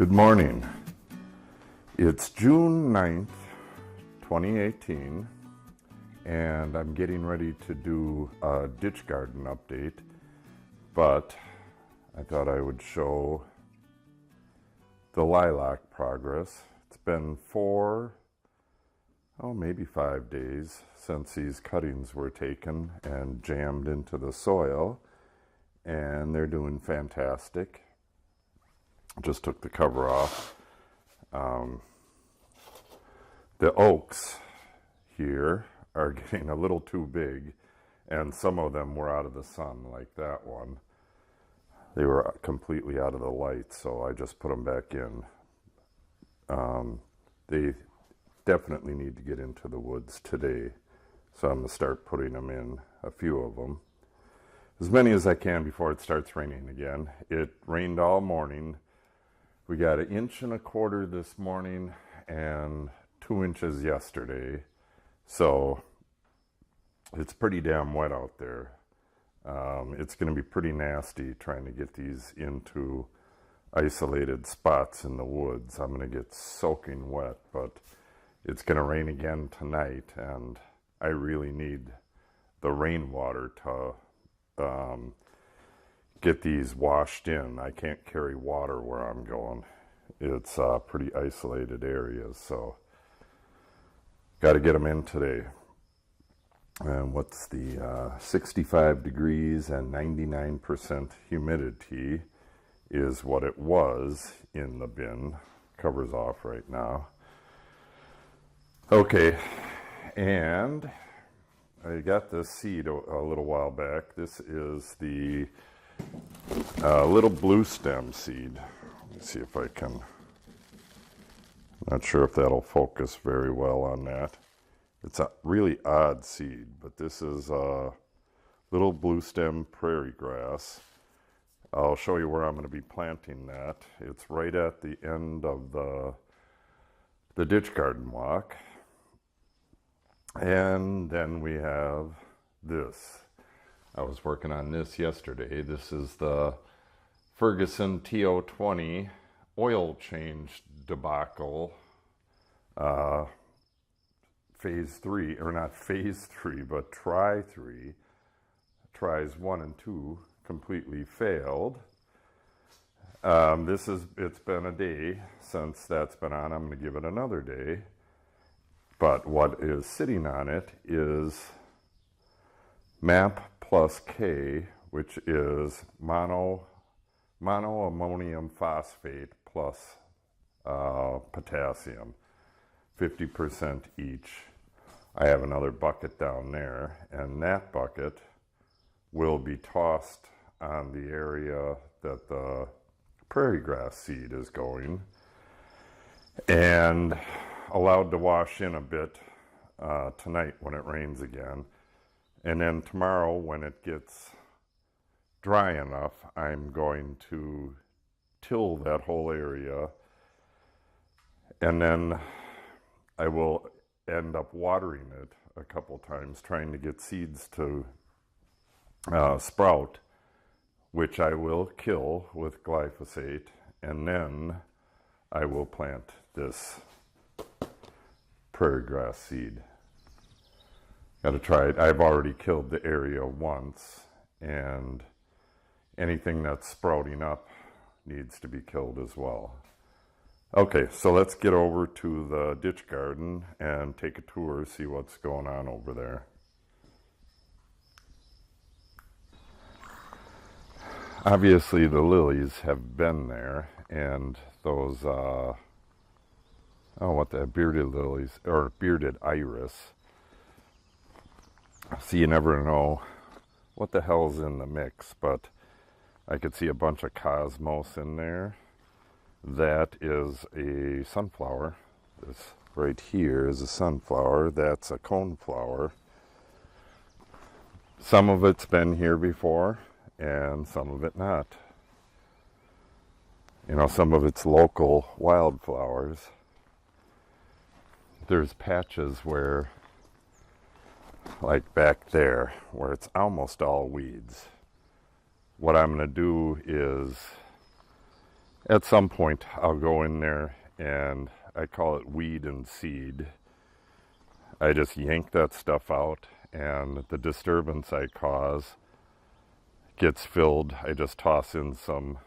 Good morning. It's June 9th, 2018, and I'm getting ready to do a ditch garden update, but I thought I would show the lilac progress. It's been maybe 5 days since these cuttings were taken and jammed into the soil, and they're doing fantastic. Just took the cover off. The oaks here are getting a little too big, and some of them were out of the sun, like that one. They were completely out of the light, so I just put them back in. They definitely need to get into the woods today, so I'm going to start putting them in, a few of them. As many as I can before it starts raining again. It rained all morning. We got 1.25 inches this morning and 2 inches yesterday, so it's pretty damn wet out there. It's going to be pretty nasty trying to get these into isolated spots in the woods. I'm going to get soaking wet, but it's going to rain again tonight, and I really need the rainwater to get these washed in. I can't carry water where I'm going. It's pretty isolated areas, so got to get them in today. And what's the 65 degrees and 99% humidity is what it was in the bin. Cover's off right now. Okay, and I got this seed a little while back. This is the little blue stem seed. Let me see if I can. Not sure if that'll focus very well on that. It's a really odd seed, but this is a little blue stem prairie grass. I'll show you where I'm going to be planting that. It's right at the end of the ditch garden walk. And then we have this. I was working on this yesterday. This is the Ferguson TO20 oil change debacle. Phase 3, or not phase 3, but try 3. Tries 1 and 2 completely failed. It's been a day since that's been on. I'm going to give it another day. But what is sitting on it is MAP plus K, which is monoammonium phosphate plus potassium, 50% each. I have another bucket down there, and that bucket will be tossed on the area that the prairie grass seed is going, and allowed to wash in a bit tonight when it rains again. And then tomorrow, when it gets dry enough, I'm going to till that whole area, and then I will end up watering it a couple times, trying to get seeds to sprout, which I will kill with glyphosate, and then I will plant this prairie grass seed. Got to try it. I've already killed the area once, and anything that's sprouting up needs to be killed as well. Okay, so let's get over to the ditch garden and take a tour, see what's going on over there. Obviously the lilies have been there, and those bearded lilies, or bearded iris. See, you never know what the hell's in the mix, but I could see a bunch of cosmos in there. That is a sunflower. This right here is a sunflower. That's a coneflower. Some of it's been here before, and some of it not. You know, some of it's local wildflowers. There's patches where, like back there, where it's almost all weeds. What I'm going to do is At some point, I'll go in there and I call it weed and seed. I just yank that stuff out, and the disturbance I cause gets filled. I just toss in some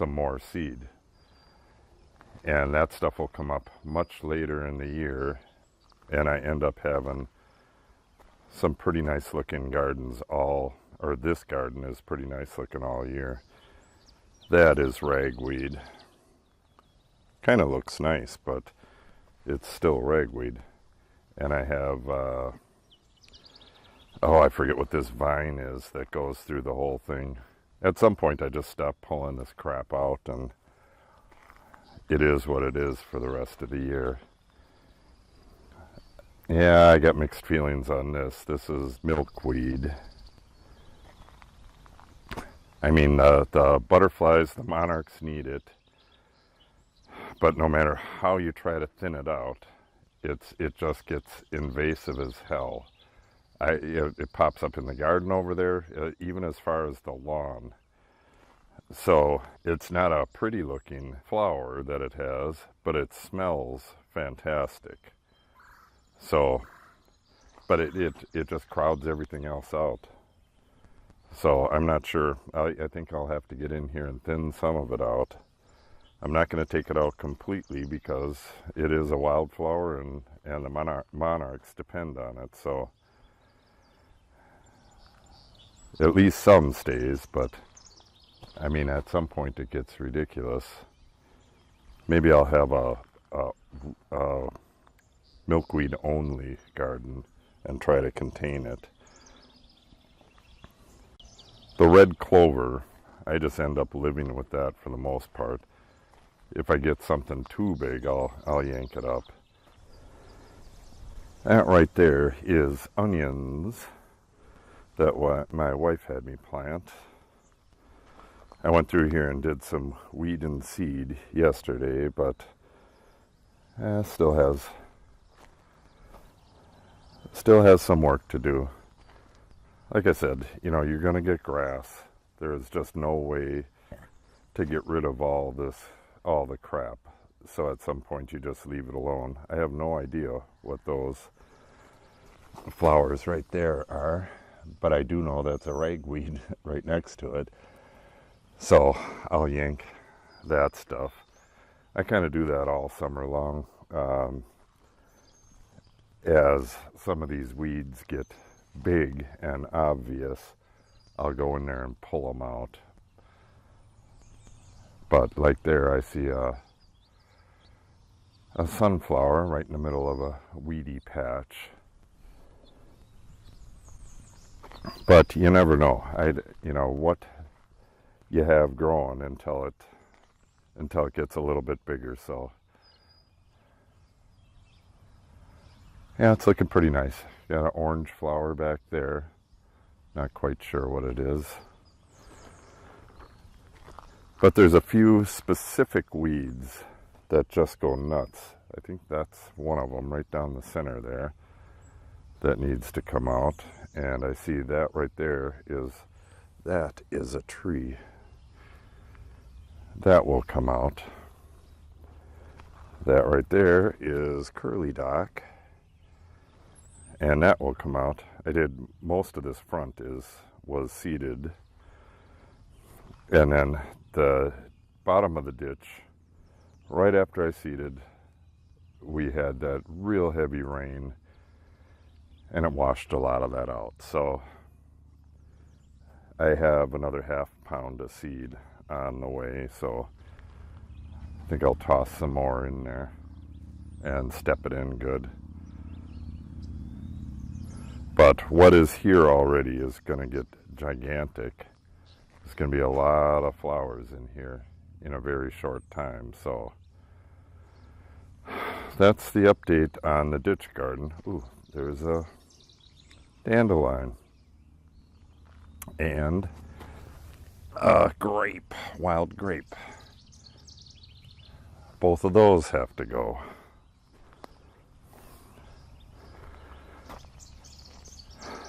more seed, and that stuff will come up much later in the year, and I end up having some pretty nice looking gardens or this garden is pretty nice looking all year. That is ragweed. Kind of looks nice, but it's still ragweed. And I have, I forget what this vine is that goes through the whole thing. At some point I just stopped pulling this crap out, and it is what it is for the rest of the year. Yeah, I got mixed feelings on this. This is milkweed. I mean, the butterflies, the monarchs need it, but no matter how you try to thin it out, it just gets invasive as hell. It pops up in the garden over there, even as far as the lawn. So it's not a pretty looking flower that it has, but it smells fantastic. So, but it just crowds everything else out. So I'm not sure. I think I'll have to get in here and thin some of it out. I'm not going to take it out completely because it is a wildflower, and the monarchs depend on it. So at least some stays, but I mean, at some point it gets ridiculous. Maybe I'll have a milkweed only garden and try to contain it. The red clover, I just end up living with that for the most part. If I get something too big, I'll yank it up. That right there is onions that my wife had me plant. I went through here and did some weed and seed yesterday, but still has some work to do. Like I said, you're going to get grass. There is just no way to get rid of all the crap. So at some point you just leave it alone. I have no idea what those flowers right there are, but I do know that's a ragweed right next to it. So I'll yank that stuff. I kind of do that all summer long. As some of these weeds get big and obvious, I'll go in there and pull them out. But like there, I see a sunflower right in the middle of a weedy patch. But you never know. What you have growing until it gets a little bit bigger. So yeah, it's looking pretty nice. Got an orange flower back there. Not quite sure what it is. But there's a few specific weeds that just go nuts. I think that's one of them right down the center there that needs to come out. And I see that right there that is a tree. That will come out. That right there is curly dock. And that will come out. I did most of this front was seeded. And then the bottom of the ditch, right after I seeded, we had that real heavy rain, and it washed a lot of that out. So I have another ½ pound of seed on the way, so I think I'll toss some more in there and step it in good. But what is here already is going to get gigantic. There's going to be a lot of flowers in here in a very short time. So that's the update on the ditch garden. Ooh, there's a dandelion and a grape, wild grape. Both of those have to go.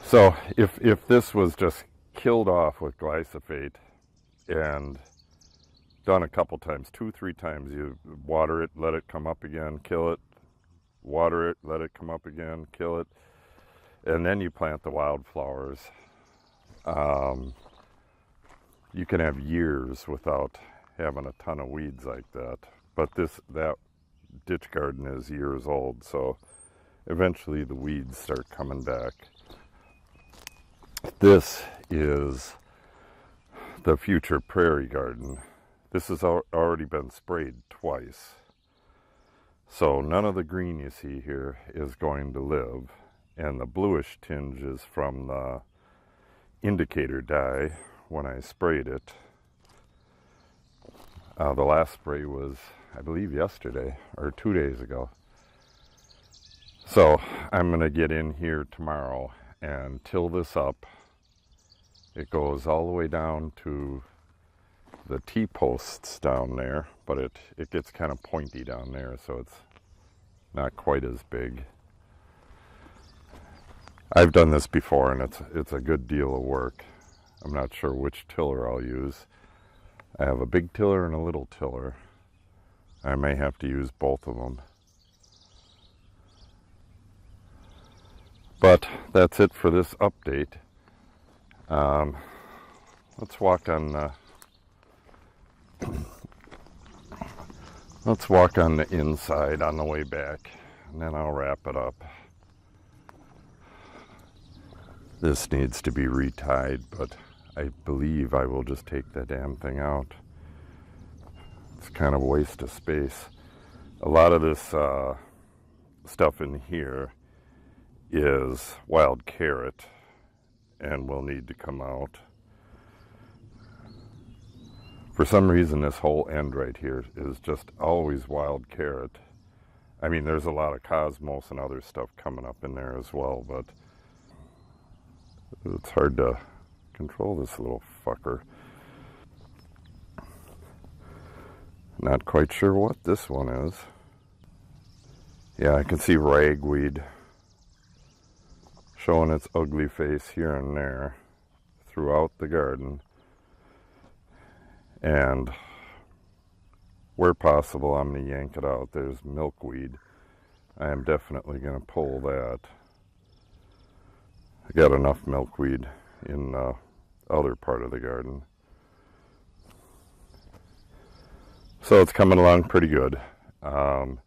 So if this was just killed off with glyphosate and done a couple times, 2-3 times. You water it, let it come up again, kill it, water it, let it come up again, kill it, and then you plant the wildflowers. You can have years without having a ton of weeds like that, but that ditch garden is years old, so eventually the weeds start coming back. This is the future prairie garden. This has already been sprayed twice, so none of the green you see here is going to live, and the bluish tinge is from the indicator dye when I sprayed it. The last spray was, I believe, yesterday or 2 days ago. So I'm going to get in here tomorrow and till this up. It goes all the way down to the T-posts down there, but it gets kind of pointy down there, so it's not quite as big. I've done this before, and it's a good deal of work. I'm not sure which tiller I'll use. I have a big tiller and a little tiller. I may have to use both of them. But that's it for this update. Let's walk on the inside on the way back, and then I'll wrap it up. This needs to be retied, but I believe I will just take the damn thing out. It's kind of a waste of space. A lot of this stuff in here is wild carrot and will need to come out. For some reason, this whole end right here is just always wild carrot. I mean, there's a lot of cosmos and other stuff coming up in there as well, but it's hard to control this little fucker. Not quite sure what this one is. Yeah, I can see ragweed showing its ugly face here and there throughout the garden. And where possible, I'm going to yank it out. There's milkweed. I am definitely going to pull that. I got enough milkweed in the other part of the garden. So it's coming along pretty good. I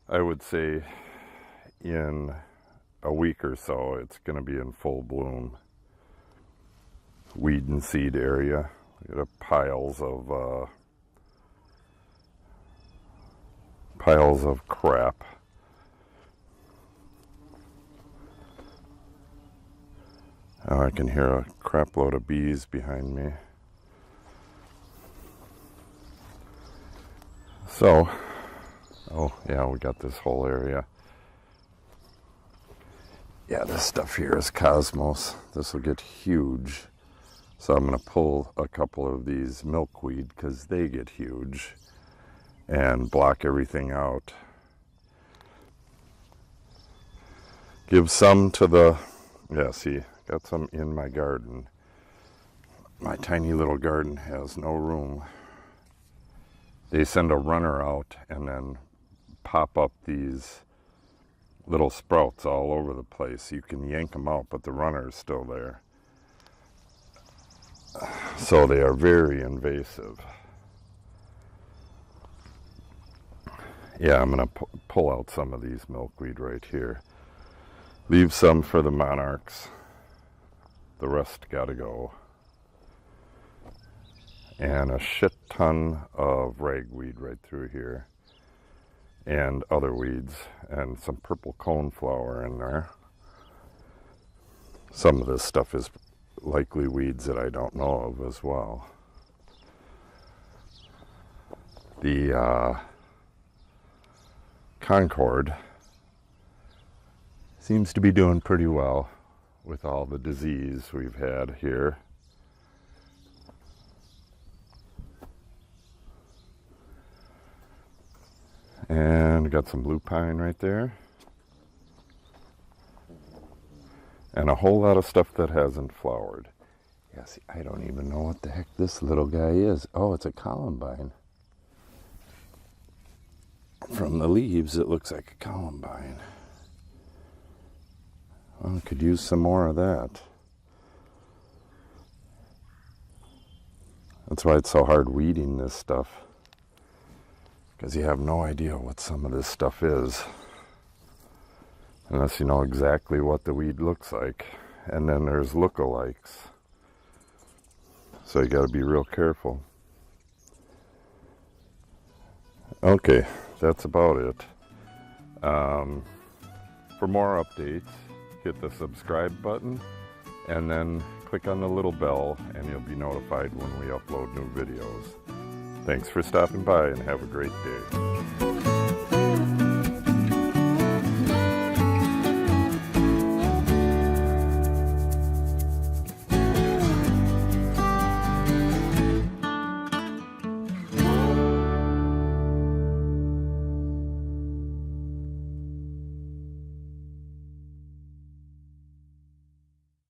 would say in a week or so, it's going to be in full bloom. Weed and seed area. We got piles of crap. Oh, I can hear a crap load of bees behind me. So, oh yeah, we got this whole area. Yeah, this stuff here is cosmos. This will get huge. So I'm going to pull a couple of these milkweed because they get huge and block everything out. Give some to the, yeah, see, got some in my garden. My tiny little garden has no room. They send a runner out and then pop up these little sprouts all over the place. You can yank them out, but the runner is still there. So they are very invasive. Yeah, I'm going to pull out some of these milkweed right here. Leave some for the monarchs. The rest got to go. And a shit ton of ragweed right through here. And other weeds. And some purple coneflower in there. Some of this stuff is likely weeds that I don't know of as well. The Concord seems to be doing pretty well with all the disease we've had here. And got some blue pine right there. And a whole lot of stuff that hasn't flowered. Yeah, see, I don't even know what the heck this little guy is. Oh, it's a columbine. From the leaves, it looks like a columbine. Well, I could use some more of that. That's why it's so hard weeding this stuff, because you have no idea what some of this stuff is unless you know exactly what the weed looks like. And then there's lookalikes, so you got to be real careful. Okay, that's about it. For more updates, hit the subscribe button and then click on the little bell and you'll be notified when we upload new videos. Thanks for stopping by and have a great day.